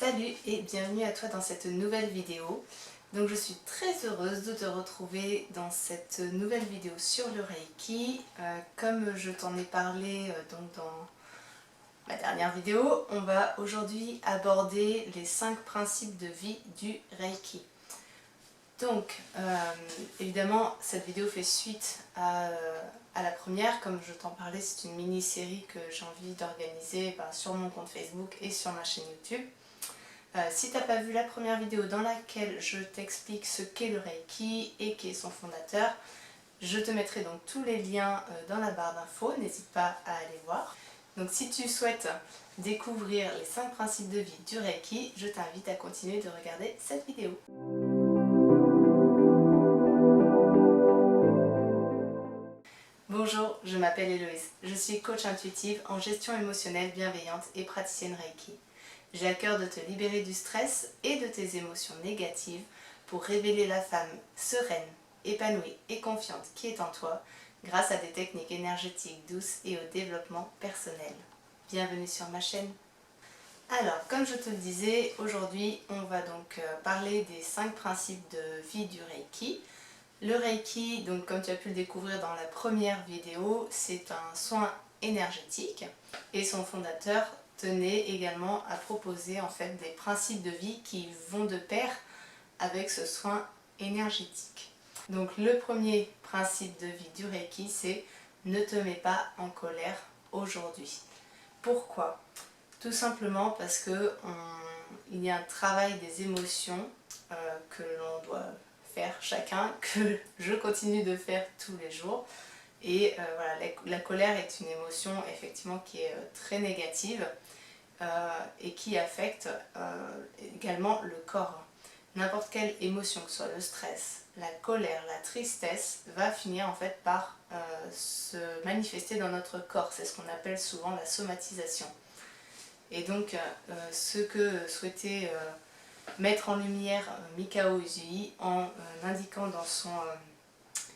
Salut et bienvenue à toi dans cette nouvelle vidéo. Donc je suis très heureuse de te retrouver dans cette nouvelle vidéo sur le Reiki. Comme je t'en ai parlé donc dans ma dernière vidéo, on va aujourd'hui aborder les 5 principes de vie du Reiki. Donc évidemment cette vidéo fait suite à la première. Comme je t'en parlais, c'est une mini-série que j'ai envie d'organiser sur mon compte Facebook et sur ma chaîne YouTube. Si tu n'as pas vu la première vidéo dans laquelle je t'explique ce qu'est le Reiki et qui est son fondateur, je te mettrai donc tous les liens dans la barre d'infos, n'hésite pas à aller voir. Donc si tu souhaites découvrir les 5 principes de vie du Reiki, je t'invite à continuer de regarder cette vidéo. Bonjour, je m'appelle Héloïse, je suis coach intuitive en gestion émotionnelle bienveillante et praticienne Reiki. J'ai à cœur de te libérer du stress et de tes émotions négatives pour révéler la femme sereine, épanouie et confiante qui est en toi grâce à des techniques énergétiques douces et au développement personnel. Bienvenue sur ma chaîne. Alors, comme je te le disais, aujourd'hui on va donc parler des 5 principes de vie du Reiki. Le Reiki, donc comme tu as pu le découvrir dans la première vidéo, c'est un soin énergétique et son fondateur tenait également à proposer en fait des principes de vie qui vont de pair avec ce soin énergétique. Donc le premier principe de vie du Reiki, c'est ne te mets pas en colère aujourd'hui. Pourquoi? Tout simplement parce que il y a un travail des émotions que l'on doit faire chacun, que je continue de faire tous les jours. Et voilà, la colère est une émotion effectivement qui est très négative et qui affecte également le corps. N'importe quelle émotion, que ce soit le stress, la colère, la tristesse, va finir en fait par se manifester dans notre corps. C'est ce qu'on appelle souvent la somatisation. Et donc ce que souhaitait mettre en lumière Mikao Usui en indiquant dans son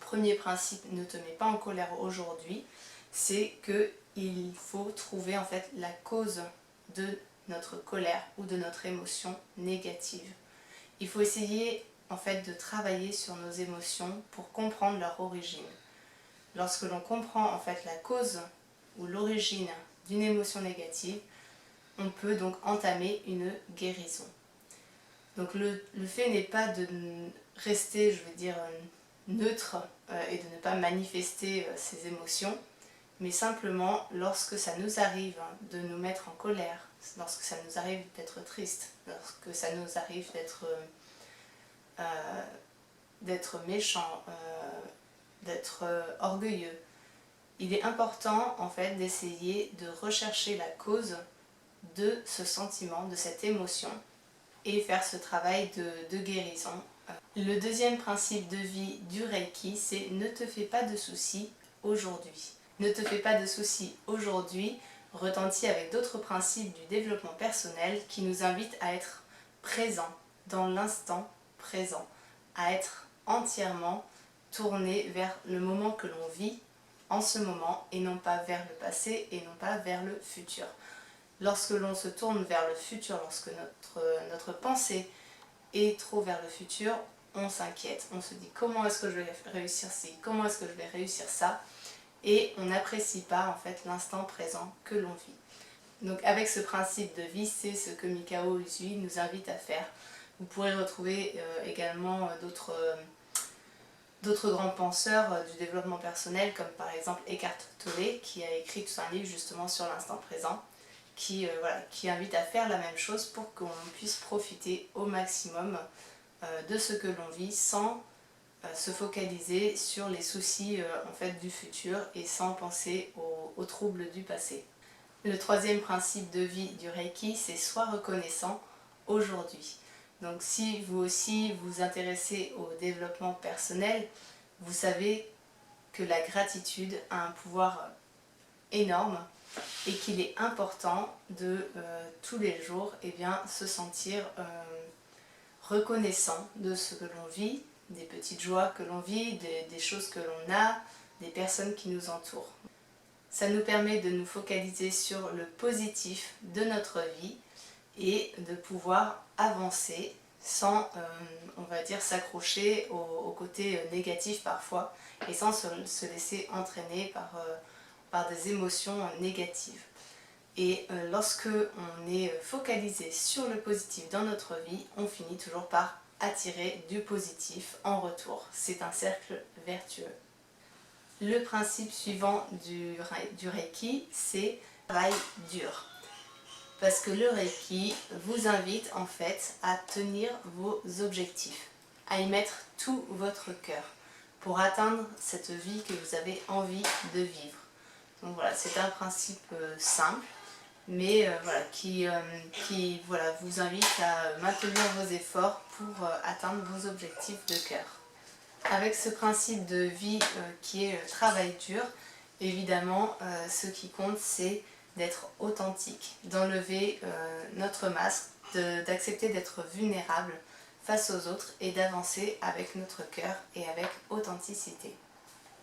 premier principe « ne te mets pas en colère aujourd'hui », c'est qu'il faut trouver en fait la cause de notre colère ou de notre émotion négative. Il faut essayer en fait de travailler sur nos émotions pour comprendre leur origine. Lorsque l'on comprend en fait la cause ou l'origine d'une émotion négative, on peut donc entamer une guérison. Donc le fait n'est pas de rester, je veux dire, neutre et de ne pas manifester ses émotions, mais simplement lorsque ça nous arrive de nous mettre en colère, lorsque ça nous arrive d'être triste, lorsque ça nous arrive d'être méchant, d'être orgueilleux, il est important en fait d'essayer de rechercher la cause de ce sentiment, de cette émotion, et faire ce travail de guérison. Le deuxième principe de vie du Reiki, c'est ne te fais pas de soucis aujourd'hui. Ne te fais pas de soucis aujourd'hui retentit avec d'autres principes du développement personnel qui nous invitent à être présents dans l'instant présent, à être entièrement tourné vers le moment que l'on vit en ce moment et non pas vers le passé et non pas vers le futur. Lorsque l'on se tourne vers le futur, lorsque notre pensée est trop vers le futur, on s'inquiète, on se dit comment est-ce que je vais réussir ci, comment est-ce que je vais réussir ça, et on n'apprécie pas en fait l'instant présent que l'on vit. Donc avec ce principe de vie, c'est ce que Mikao Usui nous invite à faire. Vous pourrez retrouver également d'autres grands penseurs du développement personnel, comme par exemple Eckhart Tolle, qui a écrit tout un livre justement sur l'instant présent, qui invite à faire la même chose pour qu'on puisse profiter au maximum de ce que l'on vit sans se focaliser sur les soucis en fait, du futur et sans penser aux troubles du passé. Le troisième principe de vie du Reiki, c'est sois reconnaissant aujourd'hui. Donc si vous aussi vous intéressez au développement personnel, vous savez que la gratitude a un pouvoir énorme et qu'il est important de tous les jours se sentir reconnaissant de ce que l'on vit, des petites joies que l'on vit, des choses que l'on a, des personnes qui nous entourent. Ça nous permet de nous focaliser sur le positif de notre vie et de pouvoir avancer sans, on va dire, s'accrocher au côté négatif parfois et sans se laisser entraîner par des émotions négatives. Et lorsque on est focalisé sur le positif dans notre vie, on finit toujours par attirer du positif en retour. C'est un cercle vertueux. Le principe suivant du Reiki, c'est travail dur. Parce que le Reiki vous invite en fait à tenir vos objectifs, à y mettre tout votre cœur pour atteindre cette vie que vous avez envie de vivre. Donc voilà, c'est un principe simple, mais voilà, qui voilà, vous invite à maintenir vos efforts pour atteindre vos objectifs de cœur. Avec ce principe de vie qui est le travail dur, évidemment, ce qui compte, c'est d'être authentique, d'enlever notre masque, d'accepter d'être vulnérable face aux autres et d'avancer avec notre cœur et avec authenticité.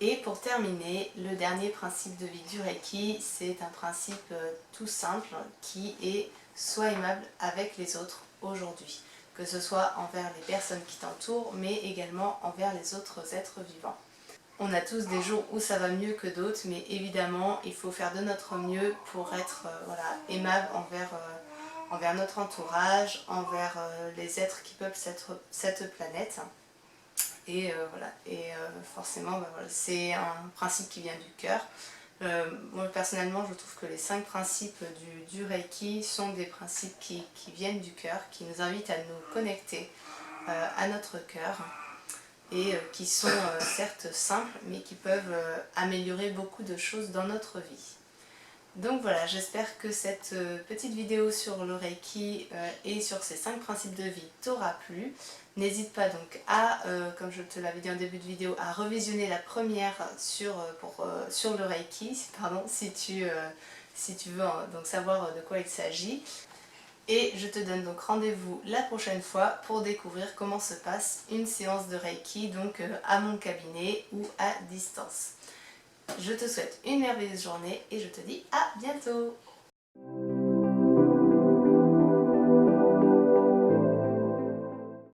Et pour terminer, le dernier principe de vie du Reiki, c'est un principe tout simple qui est sois aimable avec les autres aujourd'hui, que ce soit envers les personnes qui t'entourent, mais également envers les autres êtres vivants. On a tous des jours où ça va mieux que d'autres, mais évidemment, il faut faire de notre mieux pour être voilà, aimable envers notre entourage, envers les êtres qui peuplent cette planète. Et voilà, forcément, voilà, c'est un principe qui vient du cœur. Moi personnellement, je trouve que les 5 principes du Reiki sont des principes qui viennent du cœur, qui nous invitent à nous connecter à notre cœur et qui sont certes simples, mais qui peuvent améliorer beaucoup de choses dans notre vie. Donc voilà, j'espère que cette petite vidéo sur le Reiki et sur ces 5 principes de vie t'aura plu. N'hésite pas donc à, comme je te l'avais dit en début de vidéo, à revisionner la première sur le Reiki, pardon, si tu veux donc savoir de quoi il s'agit. Et je te donne donc rendez-vous la prochaine fois pour découvrir comment se passe une séance de Reiki, donc à mon cabinet ou à distance. Je te souhaite une merveilleuse journée et je te dis à bientôt!